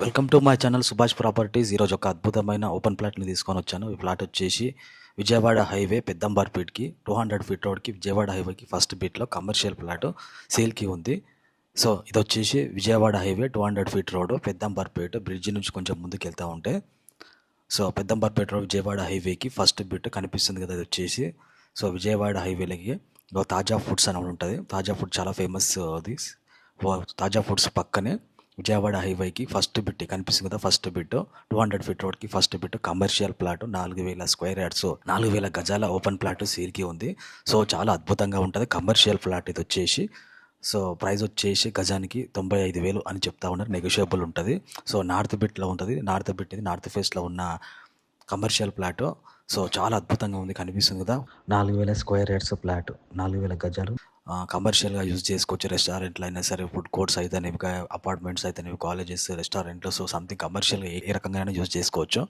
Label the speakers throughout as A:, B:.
A: Welcome to my channel Subhash properties. ఈరోజు ఒక అద్భుతమైన ఓపెన్ ప్లాట్ని తీసుకొని వచ్చాను. ఈ ప్లాట్ వచ్చేసి విజయవాడ హైవే పెద్దంబర్పేట్కి 200 ఫీట్ రోడ్కి విజయవాడ హైవేకి ఫస్ట్ బిట్లో కమర్షియల్ ప్లాట్ సేల్కి ఉంది. సో ఇది వచ్చేసి Vijayawada highway 200 feet road Peddamberpet bridge నుంచి కొంచెం ముందుకు వెళ్తూ ఉంటే పెద్దంబర్పేట రోడ్ విజయవాడ హైవేకి ఫస్ట్ బిట్ కనిపిస్తుంది కదా. ఇది వచ్చేసి విజయవాడ హైవేలకి తాజా ఫుడ్స్ అని ఉంటుంది. తాజా ఫుడ్ చాలా ఫేమస్. అది తాజా ఫుడ్స్ పక్కనే విజయవాడ హైవేకి ఫస్ట్ బిట్ కనిపిస్తుంది కదా. ఫస్ట్ బిట్ 200 ఫీట్ రోడ్కి first bit commercial plot 4000 square yards 4000 గజాల ఓపెన్ ప్లాట్ సేల్కి ఉంది. చాలా అద్భుతంగా ఉంటుంది కమర్షియల్ ప్లాట్. ఇది వచ్చేసి ప్రైస్ వచ్చేసి గజానికి 95,000 అని చెప్తా ఉన్నారు. నెగోషియబుల్ ఉంటుంది. నార్త్ బిట్లో ఉంటుంది. నార్త్ బిట్ ఇది నార్త్ ఫేస్లో ఉన్న కమర్షియల్ ప్లాట్. చాలా అద్భుతంగా ఉంది, కనిపిస్తుంది కదా. 4000 స్క్వేర్ యార్డ్స్ ప్లాట్, 4000 గజాలు. కమర్షియల్గా యూజ్ చేసుకోవచ్చు. రెస్టారెంట్లు అయినా సరే, ఫుడ్ కోర్ట్స్ అయితేనేవి, అపార్ట్మెంట్స్ అయితేనేవి, కాలేజెస్, రెస్టారెంట్లు, సంథింగ్ కమర్షియల్గా ఏ రకంగా యూజ్ చేసుకోవచ్చు.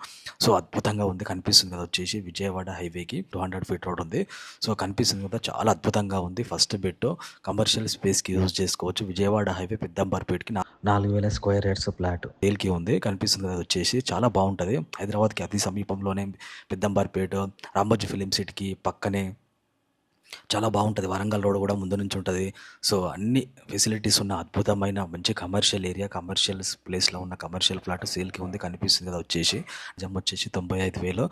A: అద్భుతంగా ఉంది, కనిపిస్తుంది కదా. వచ్చేసి విజయవాడ హైవేకి 200 ఫీట్ రోడ్ ఉంది. కనిపిస్తుంది కదా, చాలా అద్భుతంగా ఉంది. ఫస్ట్ బిట్ కమర్షియల్ స్పేస్కి యూజ్ చేసుకోవచ్చు. విజయవాడ హైవే పెద్దంబర్పేట్కి 4000 స్క్వేర్ యార్డ్స్ ప్లాట్ సేల్కి ఉంది. కనిపిస్తుంది కదా. వచ్చేసి చాలా బాగుంటుంది. హైదరాబాద్కి అతి సమీపంలోనే పెద్దంబర్పేట, రామోజీ ఫిలిం సిటీకి పక్కనే చాలా బాగుంటుంది. వరంగల్ రోడ్ కూడా ముందు నుంచి ఉంటుంది. అన్ని ఫెసిలిటీస్ ఉన్న అద్భుతమైన మంచి కమర్షియల్ ఏరియా, కమర్షియల్ ప్లేస్లో ఉన్న కమర్షియల్ ఫ్లాట్ సేల్కి ఉంది. కనిపిస్తుంది కదా. వచ్చేసి జమ్ వచ్చేసి 95,000.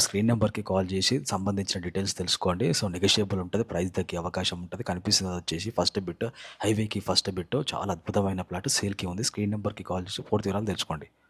A: స్క్రీన్ నెంబర్కి కాల్ చేసి సంబంధించిన డీటెయిల్స్ తెలుసుకోండి. నెగోషియబుల్ ఉంటుంది, ప్రైస్ తగ్గే అవకాశం ఉంటుంది. కనిపిస్తుంది కదా. వచ్చేసి ఫస్ట్ బిట్ హైవేకి ఫస్ట్ బిట్ చాలా అద్భుతమైన ప్లాట్ సేల్కి ఉంది. స్క్రీన్ నెంబర్కి కాల్ చేసి పూర్తి వివరాలు తెలుసుకోండి.